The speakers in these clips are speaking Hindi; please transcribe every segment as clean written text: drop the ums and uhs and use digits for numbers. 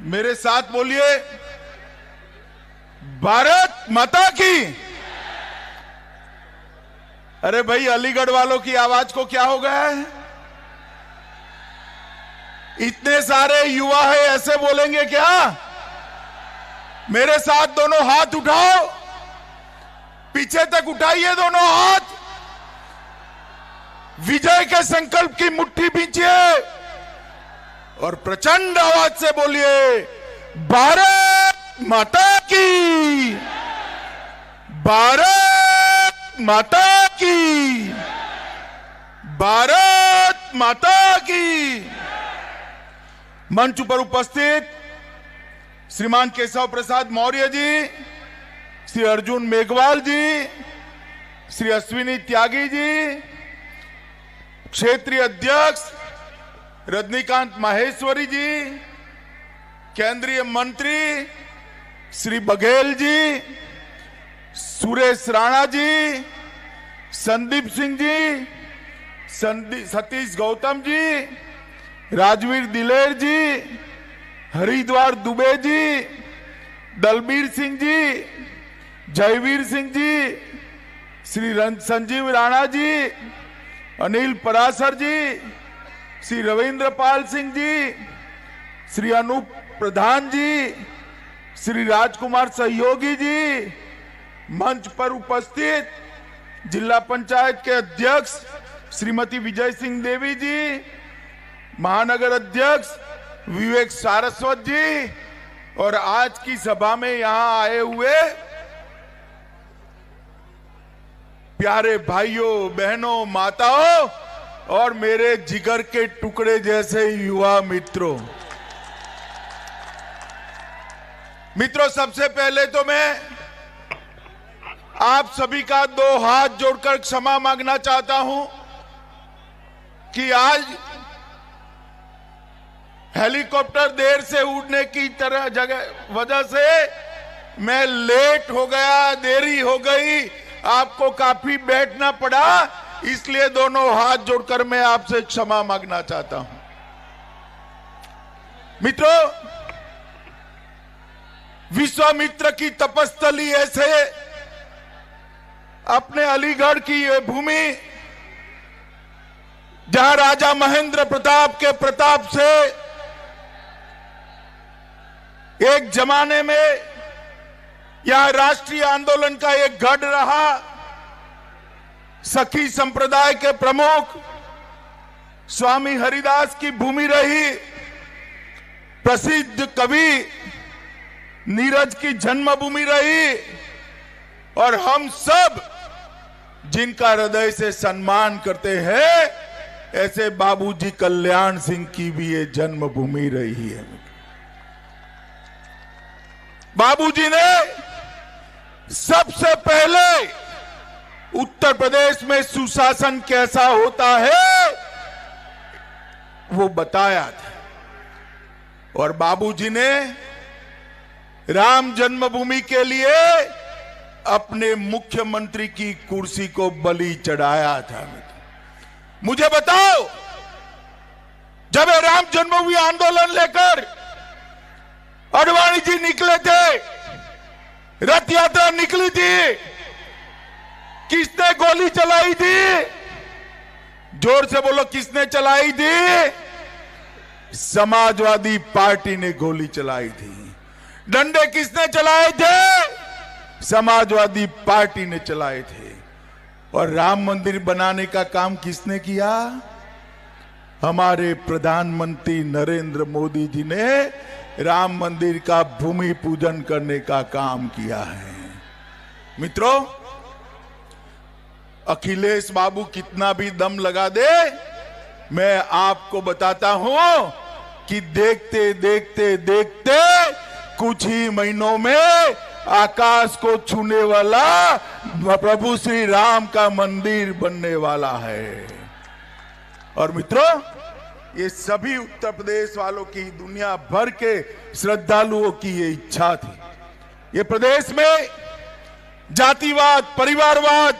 मेरे साथ बोलिए, भारत माता की। अरे भाई, अलीगढ़ वालों की आवाज को क्या हो गया है? इतने सारे युवा है, ऐसे बोलेंगे क्या? मेरे साथ दोनों हाथ उठाओ, पीछे तक उठाइए दोनों हाथ, विजय के संकल्प की मुट्ठी भींचिए और प्रचंड आवाज से बोलिए, भारत माता की, भारत माता की, भारत माता की। मंच पर उपस्थित श्रीमान केशव प्रसाद मौर्य जी, श्री अर्जुन मेघवाल जी, श्री अश्विनी त्यागी जी, क्षेत्रीय अध्यक्ष रजनीकांत माहेश्वरी जी, केंद्रीय मंत्री श्री बघेल जी, सुरेश राणा जी, संदीप सिंह जी, सतीश गौतम जी, राजवीर दिलेर जी, हरिद्वार दुबे जी, दलबीर सिंह जी, जयवीर सिंह जी, श्री संजीव राणा जी, अनिल परासर जी, श्री रविंद्र पाल सिंह जी, श्री अनूप प्रधान जी, श्री राजकुमार सहयोगी जी, मंच पर उपस्थित जिला पंचायत के अध्यक्ष श्रीमती विजय सिंह देवी जी, महानगर अध्यक्ष विवेक सारस्वत जी और आज की सभा में यहां आए हुए प्यारे भाइयों बहनों माताओं और मेरे जिगर के टुकड़े जैसे युवा मित्रों, सबसे पहले तो मैं आप सभी का दो हाथ जोड़कर क्षमा मांगना चाहता हूं कि आज हेलीकॉप्टर देर से उड़ने की वजह से मैं लेट हो गया, देरी हो गई, आपको काफी बैठना पड़ा, इसलिए दोनों हाथ जोड़कर मैं आपसे क्षमा मांगना चाहता हूं। मित्रों, विश्वामित्र की तपस्थली ऐसे अपने अलीगढ़ की ये भूमि जहां राजा महेंद्र प्रताप के प्रताप से एक जमाने में यहां राष्ट्रीय आंदोलन का एक गढ़ रहा, सखी संप्रदाय के प्रमुख स्वामी हरिदास की भूमि रही, प्रसिद्ध कवि नीरज की जन्मभूमि रही और हम सब जिनका हृदय से सम्मान करते हैं, ऐसे बाबूजी कल्याण सिंह की भी ये जन्मभूमि रही है। बाबूजी ने सबसे पहले उत्तर प्रदेश में सुशासन कैसा होता है वो बताया था और बाबूजी ने राम जन्मभूमि के लिए अपने मुख्यमंत्री की कुर्सी को बलि चढ़ाया था। मुझे बताओ, जब राम जन्मभूमि आंदोलन लेकर अडवाणी जी निकले थे, रथ यात्रा निकली थी, किसने गोली चलाई थी? जोर से बोलो, किसने चलाई थी? समाजवादी पार्टी ने गोली चलाई थी। डंडे किसने चलाए थे? समाजवादी पार्टी ने चलाए थे। और राम मंदिर बनाने का काम किसने किया? हमारे प्रधानमंत्री नरेंद्र मोदी जी ने राम मंदिर का भूमि पूजन करने का काम किया है। मित्रों, अखिलेश बाबू कितना भी दम लगा दे, मैं आपको बताता हूं कि देखते देखते देखते कुछ ही महीनों में आकाश को छूने वाला प्रभु श्री राम का मंदिर बनने वाला है। और मित्रों, ये सभी उत्तर प्रदेश वालों की, दुनिया भर के श्रद्धालुओं की ये इच्छा थी। ये प्रदेश में जातिवाद, परिवारवाद,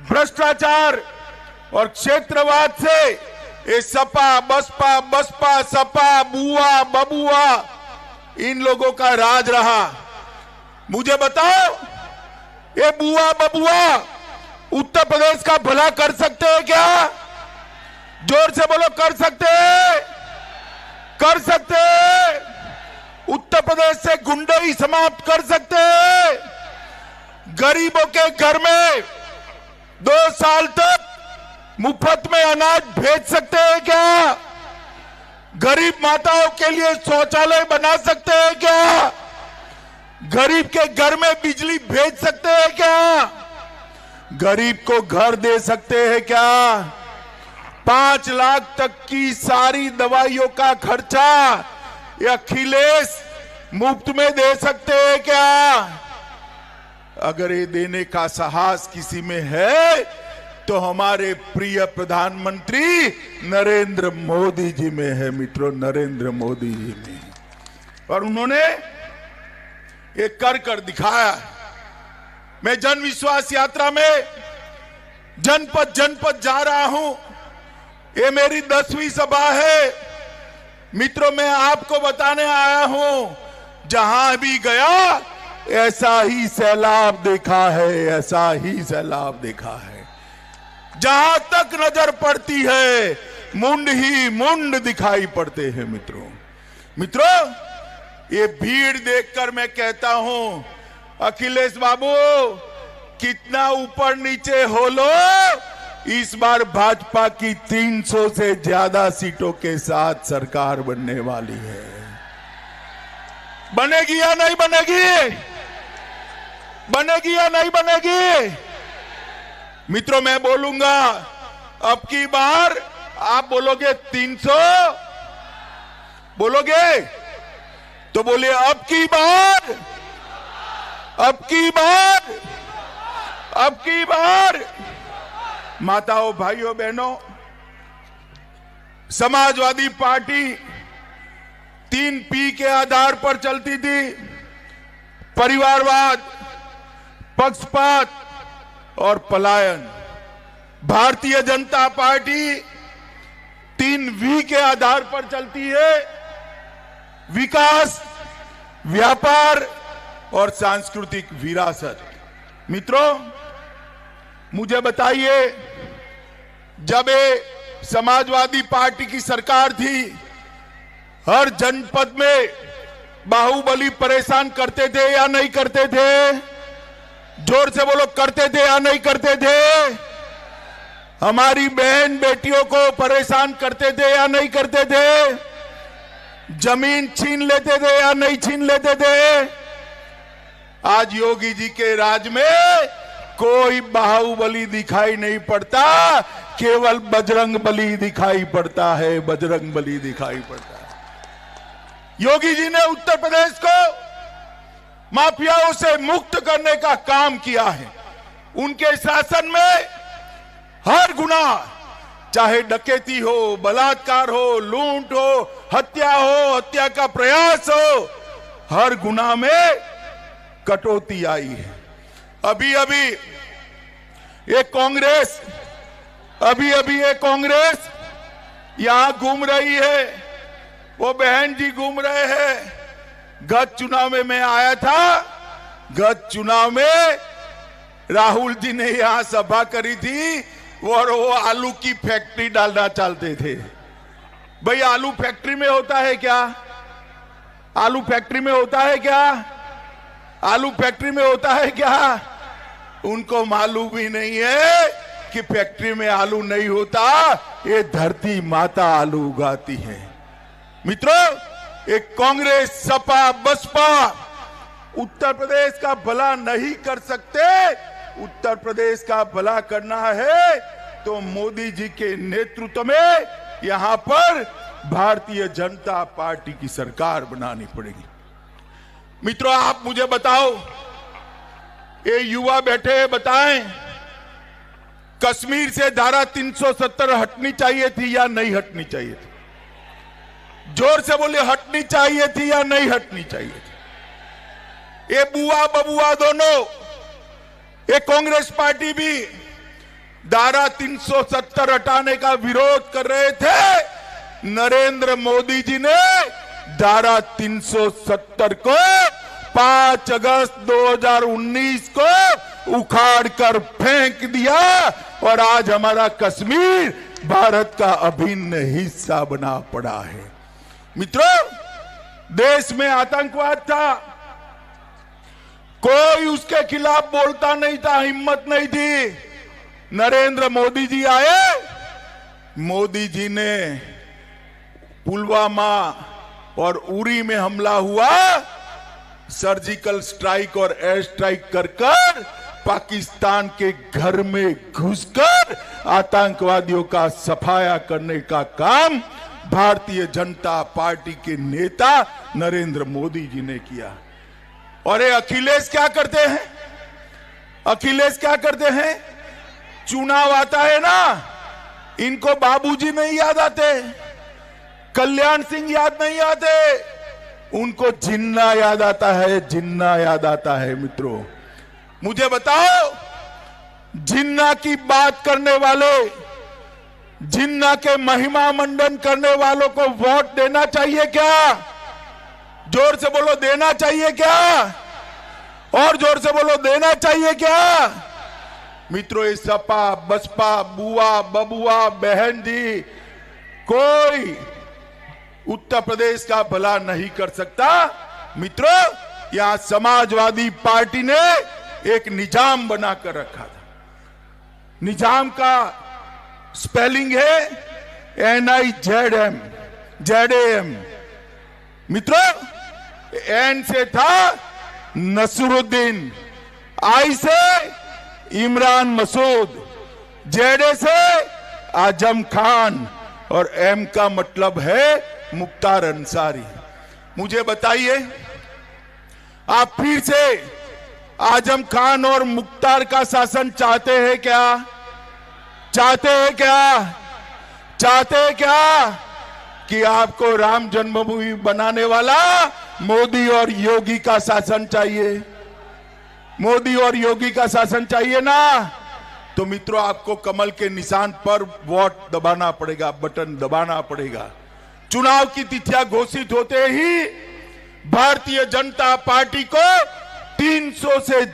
भ्रष्टाचार और क्षेत्रवाद से ये सपा बसपा सपा बुआ बबुआ इन लोगों का राज रहा। मुझे बताओ, ये बुआ बबुआ उत्तर प्रदेश का भला कर सकते हैं क्या? जोर से बोलो, कर सकते हैं? कर सकते हैं? उत्तर प्रदेश से गुंडाई समाप्त कर सकते हैं? गरीबों के घर में 2 साल तक मुफ्त में अनाज भेज सकते हैं क्या? गरीब माताओं के लिए शौचालय बना सकते हैं क्या? गरीब के घर में बिजली भेज सकते हैं क्या? गरीब को घर दे सकते हैं क्या? 5 लाख तक की सारी दवाइयों का खर्चा ये अखिलेश मुफ्त में दे सकते हैं क्या? अगर ये देने का साहस किसी में है तो हमारे प्रिय प्रधानमंत्री नरेंद्र मोदी जी में है मित्रों, नरेंद्र मोदी जी में। और उन्होंने ये कर दिखाया। मैं जन विश्वास यात्रा में जनपद जनपद जा रहा हूं। ये मेरी 10वीं सभा है मित्रों। मैं आपको बताने आया हूं, जहां भी गया ऐसा ही सैलाब देखा है, ऐसा ही सैलाब देखा है। जहां तक नजर पड़ती है मुंड ही मुंड दिखाई पड़ते हैं मित्रों। ये भीड़ देखकर मैं कहता हूं, अखिलेश बाबू कितना ऊपर नीचे हो लो, इस बार भाजपा की 300 से ज्यादा सीटों के साथ सरकार बनने वाली है। बनेगी या नहीं बनेगी? बनेगी या नहीं बनेगी? मित्रों, मैं बोलूंगा अब की बार आप बोलोगे 300, बोलोगे तो बोलिए अब की बार, अब की बार, अब की बार। माताओं, भाइयों, बहनों, समाजवादी पार्टी 3 P के आधार पर चलती थी। परिवारवाद, पक्षपात और पलायन। भारतीय जनता पार्टी 3 V के आधार पर चलती है। विकास, व्यापार और सांस्कृतिक विरासत। मित्रों, मुझे बताइए, जब ये समाजवादी पार्टी की सरकार थी, हर जनपद में बाहुबली परेशान करते थे या नहीं करते थे? जोर से बोलो, करते थे या नहीं करते थे? हमारी बहन बेटियों को परेशान करते थे या नहीं करते थे? जमीन छीन लेते थे या नहीं छीन लेते थे? आज योगी जी के राज में कोई बाहुबली दिखाई नहीं पड़ता, केवल बजरंग बली दिखाई पड़ता है, बजरंग बली दिखाई पड़ता है। योगी जी ने उत्तर प्रदेश को माफियाओं से मुक्त करने का काम किया है। उनके शासन में हर गुनाह, चाहे डकैती हो, बलात्कार हो, लूट हो, हत्या हो, हत्या का प्रयास हो, हर गुनाह में कटौती आई है। अभी अभी ये कांग्रेस यहां घूम रही है, वो बहन जी घूम रहे हैं। गत चुनाव में मैं आया था, गत चुनाव में राहुल जी ने यहां सभा करी थी और वो आलू की फैक्ट्री डालना चाहते थे। भाई, आलू फैक्ट्री में होता है क्या? आलू फैक्ट्री में होता है क्या? आलू फैक्ट्री में होता है क्या? उनको मालूम भी नहीं है कि फैक्ट्री में आलू नहीं होता, ये धरती माता आलू उगाती है। मित्रों, एक कांग्रेस, सपा, बसपा उत्तर प्रदेश का भला नहीं कर सकते। उत्तर प्रदेश का भला करना है तो मोदी जी के नेतृत्व में यहां पर भारतीय जनता पार्टी की सरकार बनानी पड़ेगी। मित्रों, आप मुझे बताओ, ये युवा बैठे हैं, बताएं, कश्मीर से धारा 370 हटनी चाहिए थी या नहीं हटनी चाहिए थी? जोर से बोले, हटनी चाहिए थी या नहीं हटनी चाहिए थी? ये बुआ बबुआ दोनों, ये कांग्रेस पार्टी भी धारा 370 हटाने का विरोध कर रहे थे। नरेंद्र मोदी जी ने धारा 370 को 5 अगस्त 2019 को उखाड़ कर फेंक दिया और आज हमारा कश्मीर भारत का अभिन्न हिस्सा बना पड़ा है। मित्रों, देश में आतंकवाद था, कोई उसके खिलाफ बोलता नहीं था, हिम्मत नहीं थी। नरेंद्र मोदी जी आए, मोदी जी ने पुलवामा और उरी में हमला हुआ, सर्जिकल स्ट्राइक और एयर स्ट्राइक कर पाकिस्तान के घर में घुसकर आतंकवादियों का सफाया करने का काम भारतीय जनता पार्टी के नेता नरेंद्र मोदी जी ने किया। और ये अखिलेश क्या करते हैं? अखिलेश क्या करते हैं? चुनाव आता है ना, इनको बाबूजी नहीं याद आते, कल्याण सिंह याद नहीं आते, उनको जिन्ना याद आता है, जिन्ना याद आता है। मित्रों, मुझे बताओ, जिन्ना की बात करने वाले, जिन्ना के महिमा मंडन करने वालों को वोट देना चाहिए क्या? जोर से बोलो, देना चाहिए क्या? और जोर से बोलो, देना चाहिए क्या? मित्रों, ये सपा बसपा बुआ बबुआ बहन जी कोई उत्तर प्रदेश का भला नहीं कर सकता। मित्रों, यहां समाजवादी पार्टी ने एक निजाम बनाकर रखा था। निजाम का स्पेलिंग है NIZM, ZAM। मित्रों, एन से था नसरुद्दीन, आई से इमरान मसूद, जेडे से आजम खान और एम का मतलब है मुख्तार अंसारी। मुझे बताइए, आप फिर से आजम खान और मुख्तार का शासन चाहते हैं क्या? चाहते हैं क्या? चाहते हैं क्या कि आपको राम जन्मभूमि बनाने वाला मोदी और योगी का शासन चाहिए? मोदी और योगी का शासन चाहिए ना? तो मित्रों, आपको कमल के निशान पर वोट दबाना पड़ेगा, बटन दबाना पड़ेगा। चुनाव की तिथियां घोषित होते ही भारतीय जनता पार्टी को 300 से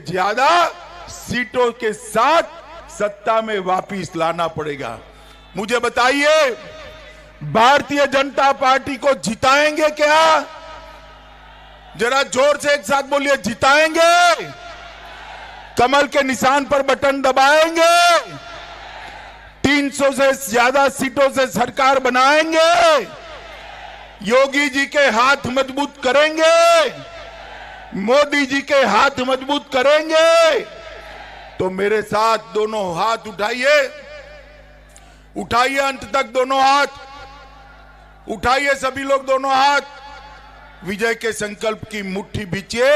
ज्यादा सीटों के साथ सत्ता में वापस लाना पड़ेगा। मुझे बताइए, भारतीय जनता पार्टी को जिताएंगे क्या? जरा जोर से एक साथ बोलिए, जिताएंगे? कमल के निशान पर बटन दबाएंगे? 300 से ज्यादा सीटों से सरकार बनाएंगे? योगी जी के हाथ मजबूत करेंगे? मोदी जी के हाथ मजबूत करेंगे? तो मेरे साथ दोनों हाथ उठाइए, उठाइए अंत तक दोनों हाथ उठाइए, सभी लोग दोनों हाथ, विजय के संकल्प की मुट्ठी बीचिए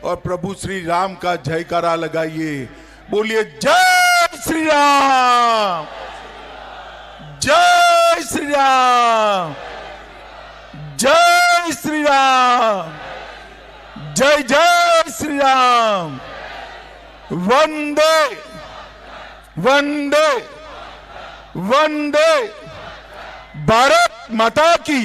और प्रभु श्री राम का जयकारा लगाइए। बोलिए, जय श्री राम, जय श्री राम, जय श्री राम, जय जय श्री राम। वंदे वंदे वंदे भारत माता की।